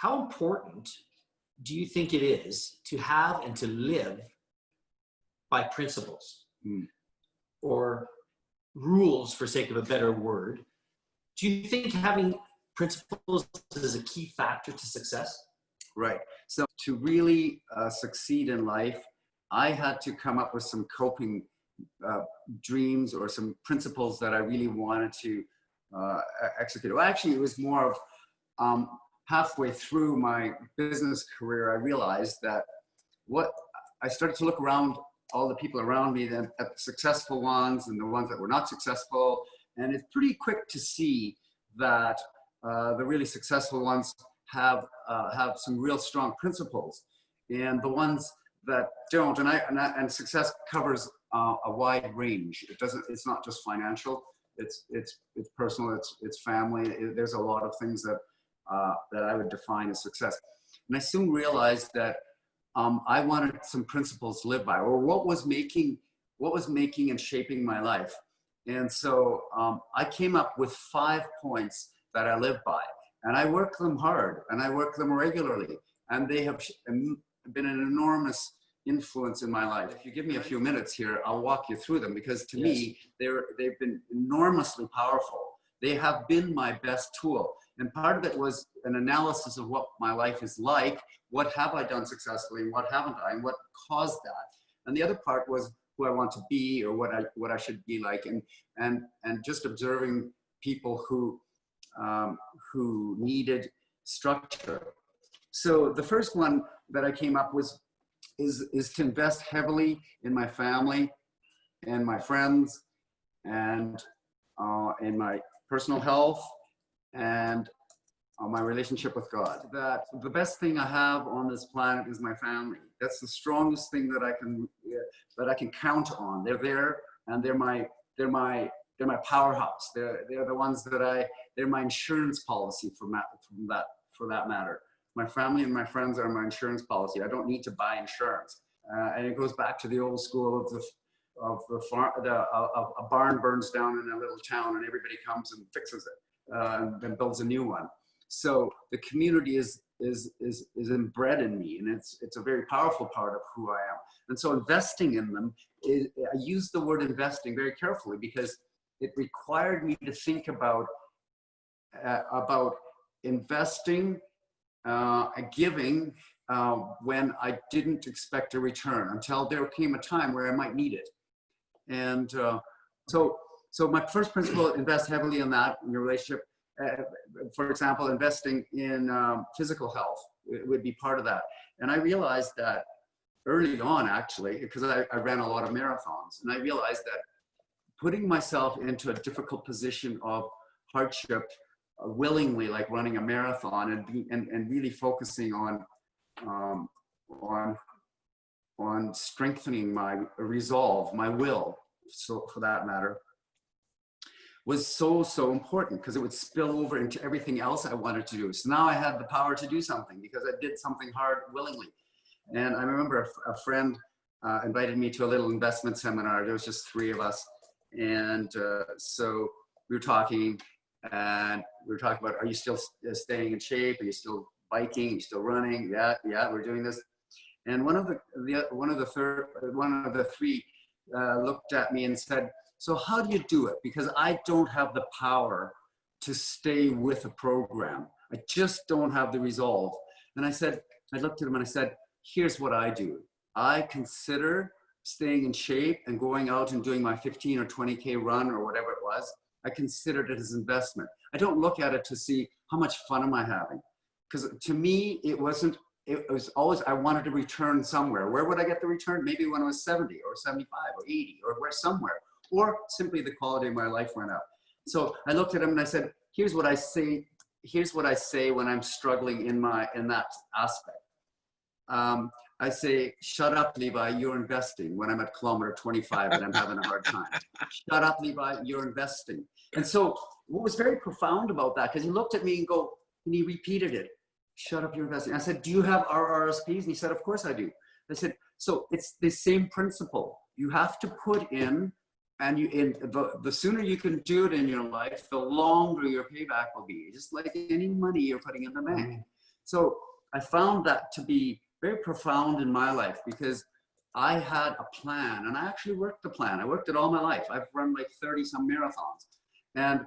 how important do you think it is to have and to live by principles or rules, for sake of a better word? Do you think having principles is a key factor to success? Right. So to really succeed in life, I had to come up with some coping dreams or some principles that I really wanted to execute. Well, actually, it was more of halfway through my business career, I realized that I started to look around all the people around me, at the successful ones and the ones that were not successful. And it's pretty quick to see that the really successful ones have some real strong principles, and the ones that don't, and success covers a wide range. It's not just financial. It's personal. It's family. There's a lot of things that I would define as success. And I soon realized that I wanted some principles to live by, or what was making and shaping my life. And so I came up with 5 points that I live by, and I work them hard and I work them regularly, and they have been an enormous influence in my life. If you give me a few minutes here, I'll walk you through them, because to me, they've been enormously powerful. They have been my best tool. And part of it was an analysis of what my life is like, what have I done successfully and what haven't I, and what caused that. And the other part was who I want to be, or what I should be like, and just observing people who needed structure. So the first one that I came up with is to invest heavily in my family and my friends, and in my personal health, and my relationship with God. That the best thing I have on this planet is my family. That's the strongest thing that I can count on. They're there, and they're my powerhouse. They're the ones they're my insurance policy for that matter. My family and my friends are my insurance policy. I don't need to buy insurance. And it goes back to the old school of a barn burns down in a little town, and everybody comes and fixes it and then builds a new one. So the community is inbred in me, and it's a very powerful part of who I am. And so investing in them I use the word investing very carefully, because it required me to think about investing, giving when I didn't expect a return, until there came a time where I might need it. And so my first principle: invest heavily in that, in your relationship. For example, investing in physical health would be part of that. And I realized that early on, actually, because I ran a lot of marathons, and I realized that putting myself into a difficult position of hardship willingly, like running a marathon, and really focusing on strengthening my resolve, my will, so for that matter, was so important, because it would spill over into everything else I wanted to do. So now I had the power to do something, because I did something hard willingly. And I remember a friend invited me to a little investment seminar. There was just 3 of us. And so we were talking, and we were talking about, are you still staying in shape? Are you still biking? Are you still running? Yeah, we're doing this. And one of the 3 looked at me and said, so how do you do it? Because I don't have the power to stay with a program. I just don't have the resolve. And I looked at him and I said, here's what I do. I consider staying in shape and going out and doing my 15 or 20K run or whatever it was. I considered it as investment. I don't look at it to see how much fun am I having. Because to me, it was always, I wanted to return somewhere. Where would I get the return? Maybe when I was 70 or 75 or 80 or somewhere. Or simply the quality of my life went up. So I looked at him and I said, here's what I say when I'm struggling in that aspect. I say, shut up, Levi, you're investing, when I'm at kilometer 25 and I'm having a hard time. Shut up, Levi, you're investing. And so what was very profound about that, because he looked at me and he repeated it. Shut up, you're investing. I said, do you have RRSPs? And he said, of course I do. I said, so it's the same principle. You have to put in, and the sooner you can do it in your life, the longer your payback will be. Just like any money you're putting in the bank. So I found that to be very profound in my life, because I had a plan, and I actually worked the plan. I worked it all my life. I've run like 30 some marathons. And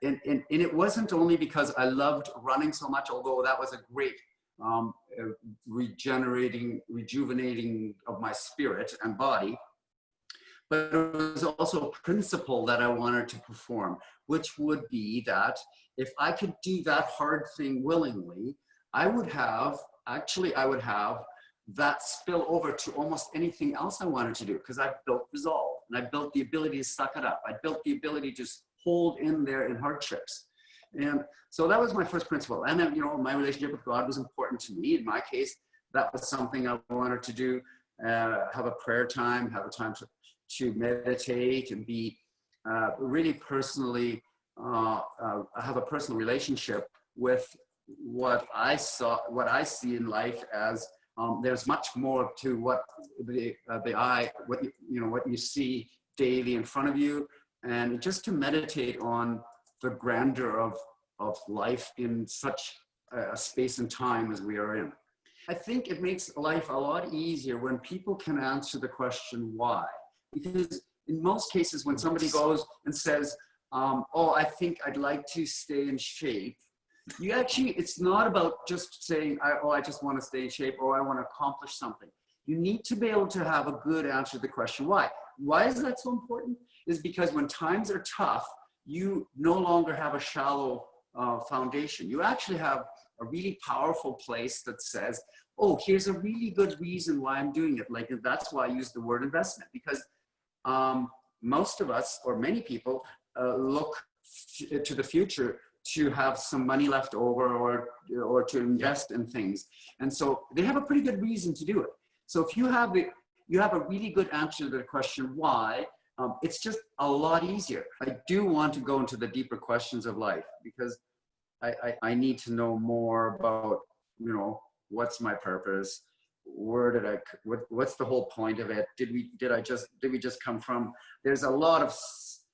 it wasn't only because I loved running so much, although that was a great rejuvenating of my spirit and body, but it was also a principle that I wanted to perform, which would be that if I could do that hard thing willingly, I would have that spill over to almost anything else I wanted to do, because I built resolve, and I built the ability to suck it up. I built the ability to just hold in there in hardships. And so that was my first principle. And then, my relationship with God was important to me. In my case, that was something I wanted to do, have a prayer time, have a time to meditate and be really personally, have a personal relationship with what I see in life as there's much more to what what you see daily in front of you, and just to meditate on the grandeur of life in such a space and time as we are in. I think it makes life a lot easier when people can answer the question why. Because in most cases, when somebody goes and says, oh, I think I'd like to stay in shape, it's not about just saying, I just want to stay in shape, or I want to accomplish something. You need to be able to have a good answer to the question why. Why is that so important? Is because when times are tough, you no longer have a shallow foundation. You actually have a really powerful place that says, oh, here's a really good reason why I'm doing it. Like, that's why I use the word investment, because most of us, or many people, look to the future to have some money left over, or to invest in things. And so they have a pretty good reason to do it. So if you have a really good answer to the question why, it's just a lot easier. I do want to go into the deeper questions of life, because I need to know more about, what's my purpose? What's the whole point of it? Did we just come from? There's a lot of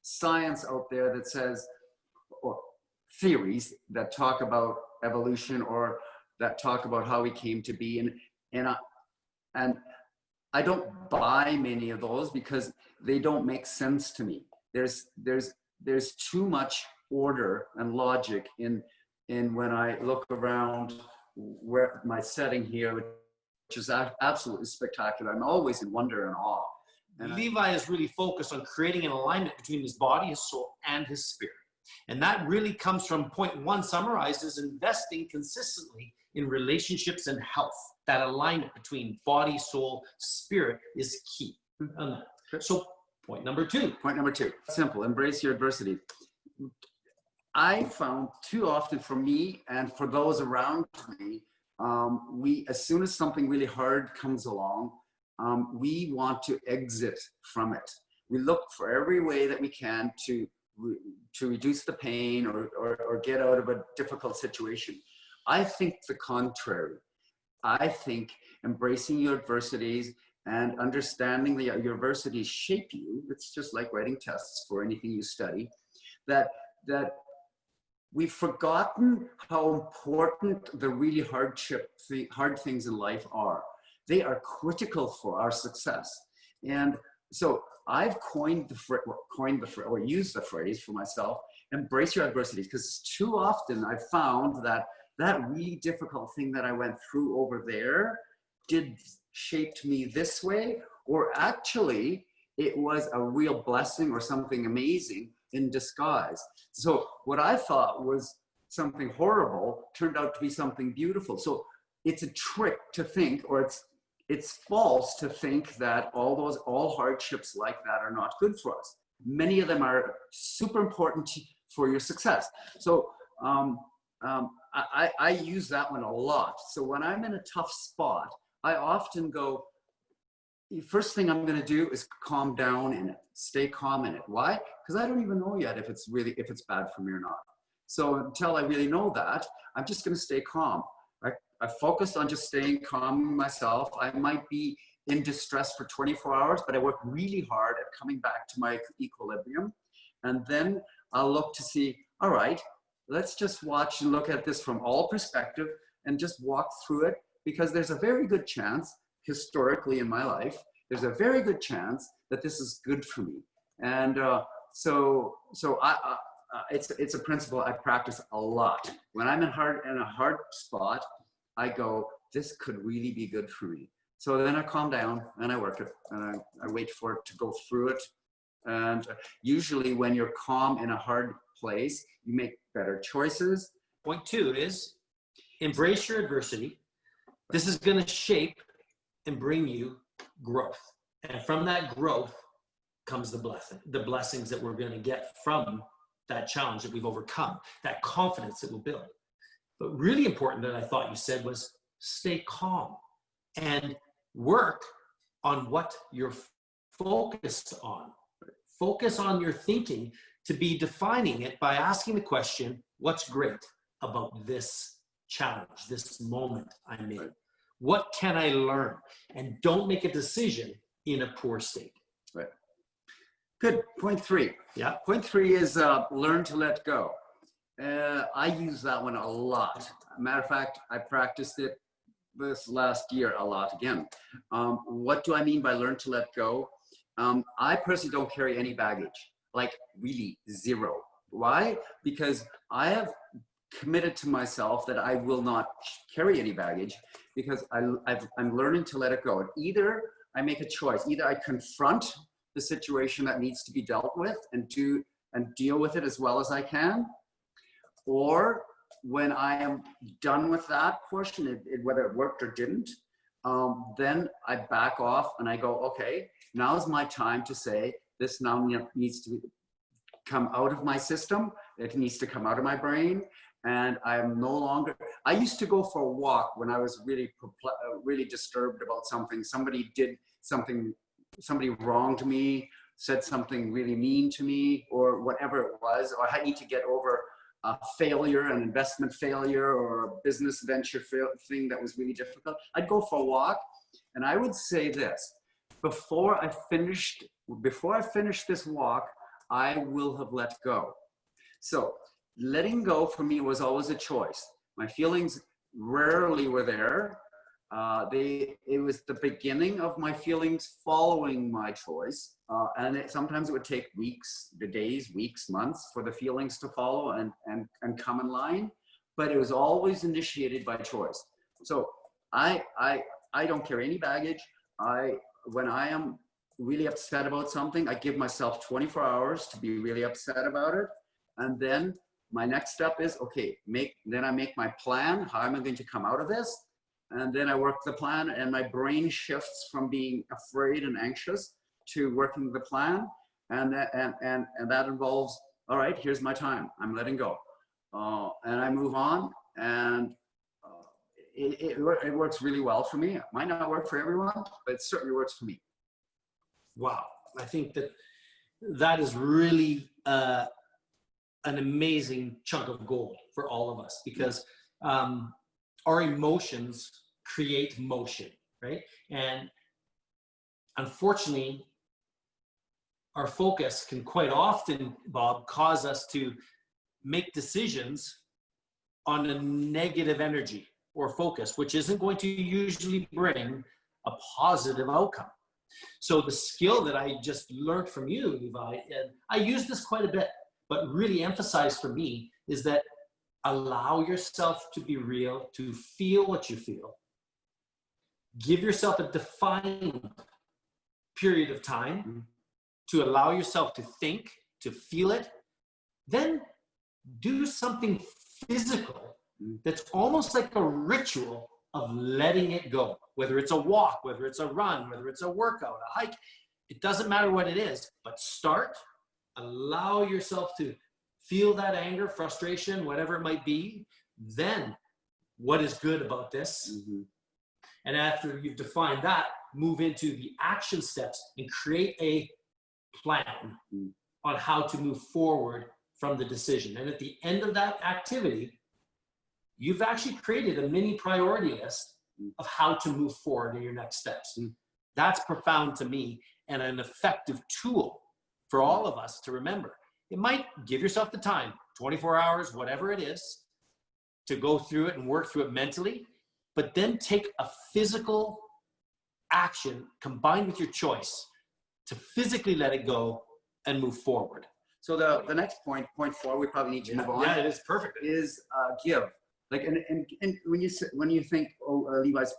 science out there that says, or theories that talk about evolution, or that talk about how we came to be, and I don't buy many of those, because they don't make sense to me. There's too much order and logic in when I look around where my setting here, which is absolutely spectacular. I'm always in wonder and awe. And Levi is really focused on creating an alignment between his body, his soul, and his spirit. And that really comes from point one, summarized as investing consistently in relationships and health. That alignment between body, soul, spirit is key. So point number two. Point number two, simple, embrace your adversity. I found too often, for me and for those around me, as soon as something really hard comes along, we want to exit from it. We look for every way that we can to reduce the pain, or get out of a difficult situation. I think the contrary. I think embracing your adversities and understanding that your adversities shape you. It's just like writing tests for anything you study. That we've forgotten how important the really hard things in life are. They are critical for our success. And so I've used the phrase for myself, embrace your adversities, because too often I've found that really difficult thing that I went through over there shaped me this way, or actually it was a real blessing or something amazing in disguise. So what I thought was something horrible turned out to be something beautiful. So it's a trick to think, or it's false to think that all hardships like that are not good for us. Many of them are super important for your success. So I use that one a lot. So when I'm in a tough spot, I often go, the first thing I'm going to do is calm down in it, stay calm in it. Why? Because I don't even know yet if it's bad for me or not. So until I really know that, I'm just going to stay calm. I focused on just staying calm myself. I might be in distress for 24 hours, but I work really hard at coming back to my equilibrium. And then I'll look to see, all right, let's just watch and look at this from all perspective. and just walk through it, because there's a very good chance, historically in my life, there's a very good chance that this is good for me. And it's a principle I practice a lot. When I'm in a hard spot, I go, this could really be good for me. So then I calm down and I work it, and I wait for it to go through it. And usually when you're calm in a hard place, you make better choices. Point 2 is embrace your adversity. This is going to shape and bring you growth. And from that growth comes the blessings that we're going to get from that challenge that we've overcome, that confidence that we'll build. But really important that I thought you said was stay calm and work on what you're focused on. Focus on your thinking to be defining it by asking the question, what's great about this challenge, this moment I'm in? What can I learn? And don't make a decision in a poor state. Right. Good. Point 3. Yeah. Point 3 is learn to let go. I use that one a lot. Matter of fact, I practiced it this last year a lot again. What do I mean by learn to let go? I personally don't carry any baggage, like really zero. Why? Because I have committed to myself that I will not carry any baggage, because I'm learning to let it go. And either I make a choice, either I confront the situation that needs to be dealt with and deal with it as well as I can, or when I am done with that portion, whether it worked or didn't, then I back off and I go, okay, now is my time to say, this now needs to come out of my system. It needs to come out of my brain. And I am no longer, I used to go for a walk when I was really disturbed about something. Somebody did something, somebody wronged me, said something really mean to me, or whatever it was, or I need to get over a failure, an investment failure, or a business venture thing that was really difficult. I'd go for a walk, and I would say this: before I finished this walk, I will have let go. So letting go for me was always a choice. My feelings rarely were there. It was the beginning of my feelings following my choice. And sometimes it would take weeks, months for the feelings to follow and come in line, but it was always initiated by choice. So I don't carry any baggage. When I am really upset about something, I give myself 24 hours to be really upset about it. And then my next step is, okay, then I make my plan. How am I going to come out of this? And then I work the plan, and my brain shifts from being afraid and anxious to working the plan. And that involves, all right, here's my time. I'm letting go. And I move on, and it works really well for me. It might not work for everyone, but it certainly works for me. Wow. I think that is really an amazing chunk of gold for all of us, because our emotions create motion, right? And unfortunately, our focus can quite often, Bob, cause us to make decisions on a negative energy or focus, which isn't going to usually bring a positive outcome. So the skill that I just learned from you, Levi, and I use this quite a bit, but really emphasize for me, is that allow yourself to be real, to feel what you feel. Give yourself a defined period of time to allow yourself to think, to feel it. Then do something physical that's almost like a ritual of letting it go. Whether it's a walk, whether it's a run, whether it's a workout, a hike, it doesn't matter what it is, but start, allow yourself to feel that anger, frustration, whatever it might be. Then what is good about this? And after you've defined that, move into the action steps and create a plan on how to move forward from the decision. And at the end of that activity, you've actually created a mini priority list of how to move forward in your next steps. That's profound to me, and an effective tool for all of us to remember. It might give yourself the time, 24 hours, whatever it is, to go through it and work through it mentally, but then take a physical action combined with your choice to physically let it go and move forward. So the next point 4, we probably need to move on. Yeah, it is perfect. Is give. Like, and when you think, Levi's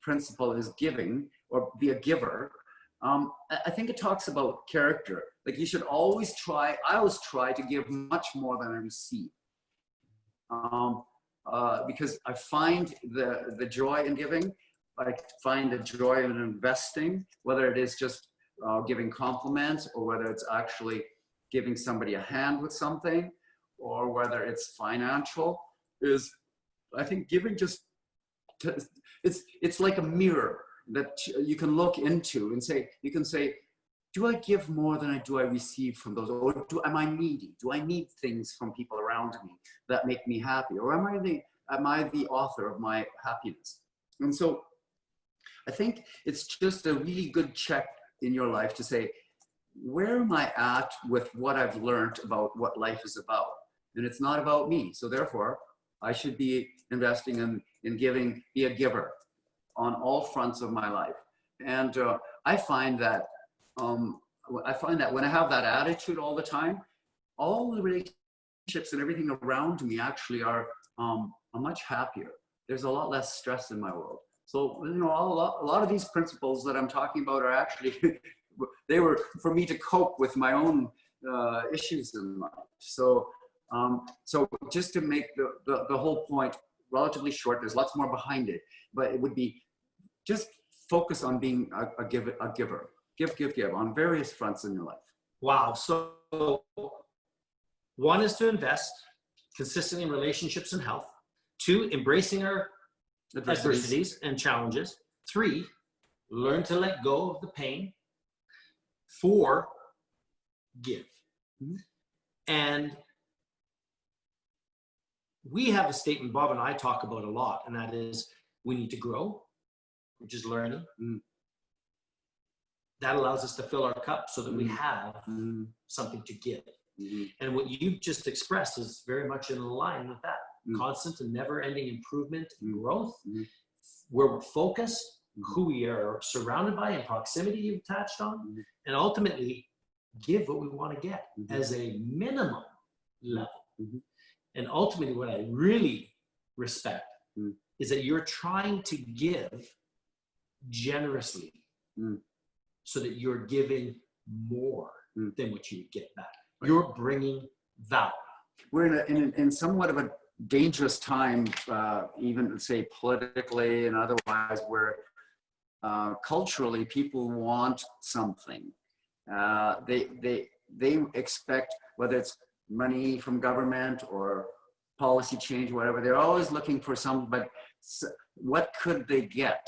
principle is giving, or be a giver, I think it talks about character. Like, you should always try, I always try to give much more than I receive. Because I find the joy in giving. I find the joy in investing, whether it is just giving compliments, or whether it's actually giving somebody a hand with something, or whether it's financial. I think giving just, it's like a mirror that you can look into and say, you can say, do I give more than I receive from those? Or am I needy? Do I need things from people around me that make me happy? Or am I the author of my happiness? And so I think it's just a really good check in your life to say, where am I at with what I've learned about what life is about? And it's not about me. So therefore, I should be investing in giving, be a giver on all fronts of my life. And I find that when I have that attitude all the time, all the relationships and everything around me actually are much happier. There's a lot less stress in my world. So, you know, a lot of these principles that I'm talking about are actually, they were for me to cope with my own issues in life. So, so just to make the whole point relatively short, there's lots more behind it, but it would be just focus on being a giver. Give on various fronts in your life. Wow. So one is to invest consistently in relationships and health. 2, embracing our adversities and challenges. 3, learn to let go of the pain. 4, give. Mm-hmm. And we have a statement Bob and I talk about a lot, and that is we need to grow, which is learning. Mm. That allows us to fill our cup so that we have something to give. Mm-hmm. And what you've just expressed is very much in line with that. Constant and never-ending improvement and growth, where we're focused, who we are surrounded by, and proximity you've touched on, and ultimately give what we want to get as a minimum level. And ultimately, what I really respect is that you're trying to give generously so that you're giving more than what you would get back. You're bringing value. We're in somewhat of a dangerous time, even say politically and otherwise, where culturally people want something. They expect, whether it's money from government or policy change, whatever, they're always looking for some, but what could they get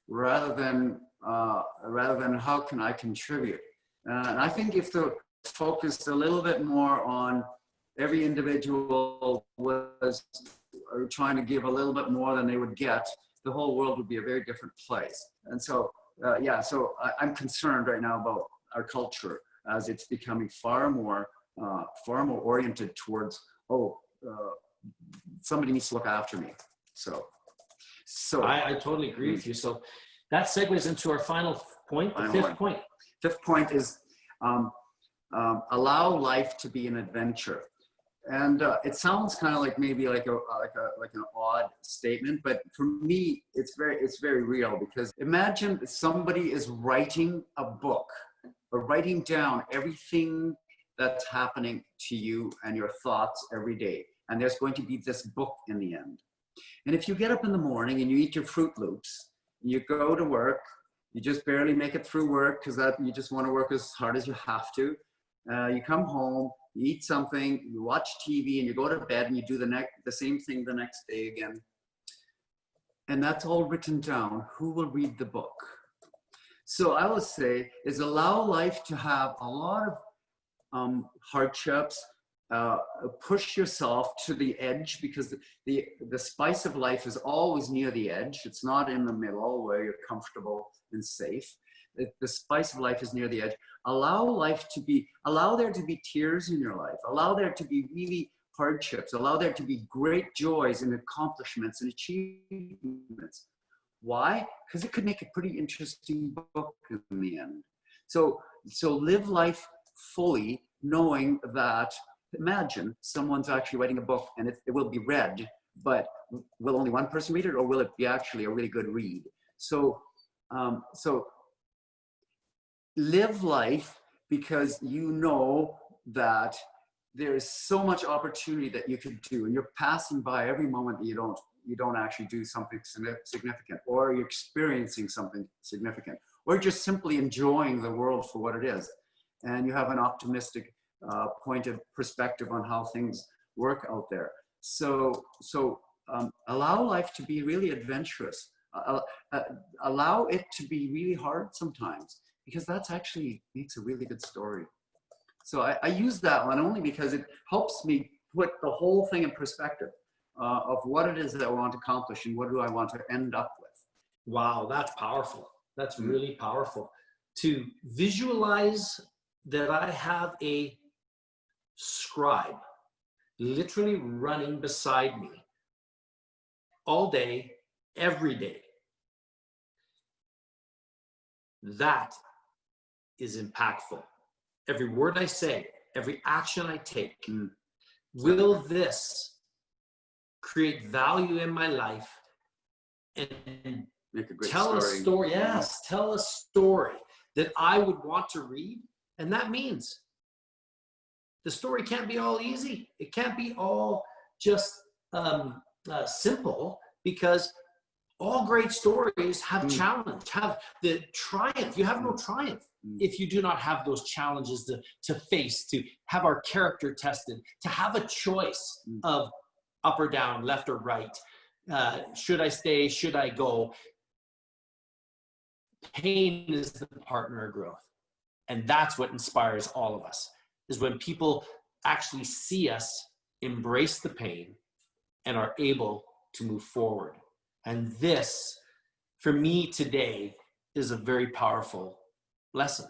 rather than how can I contribute? And I think if the focused a little bit more on every individual was trying to give a little bit more than they would get, the whole world would be a very different place. And so, so I'm concerned right now about our culture as it's becoming far more oriented towards, somebody needs to look after me. So I totally agree with you. So that segues into our final point, the fifth point. Fifth point is allow life to be an adventure. And it sounds kind of like maybe like an odd statement, but for me, it's very real, because imagine somebody is writing a book or writing down everything that's happening to you and your thoughts every day. And there's going to be this book in the end. And if you get up in the morning and you eat your Fruit Loops, you go to work, you just barely make it through work because you just want to work as hard as you have to. You come home, you eat something, you watch TV, and you go to bed and you do the same thing the next day again. And that's all written down. Who will read the book? So I would say is allow life to have a lot of hardships. Push yourself to the edge, because the spice of life is always near the edge. It's not in the middle where you're comfortable and safe. The spice of life is near the edge. Allow there to be tears in your life. Allow there to be really hardships, allow there to be great joys and accomplishments and achievements. Why? Because it could make a pretty interesting book in the end. So live life fully, knowing that, imagine someone's actually writing a book and it will be read, but will only one person read it, or will it be actually a really good read? So live life because you know that there's so much opportunity that you could do, and you're passing by every moment that you don't actually do something significant, or you're experiencing something significant, or just simply enjoying the world for what it is. And you have an optimistic point of perspective on how things work out there. So allow life to be really adventurous. Allow it to be really hard sometimes, because that's actually makes a really good story. So I use that one only because it helps me put the whole thing in perspective of what it is that I want to accomplish and what do I want to end up with. Wow, that's powerful. That's really powerful. To visualize that I have a scribe literally running beside me all day, every day. That is impactful. Every word I say, every action I take, will this create value in my life and make a great tell story. A story? Yes, tell a story that I would want to read. And that means the story can't be all easy. It can't be all just simple, because all great stories have challenge, have the triumph. You have no triumph if you do not have those challenges to face, to have our character tested, to have a choice of up or down, left or right. Should I stay? Should I go? Pain is the partner of growth. And that's what inspires all of us, is when people actually see us embrace the pain and are able to move forward. And this, for me today, is a very powerful lesson.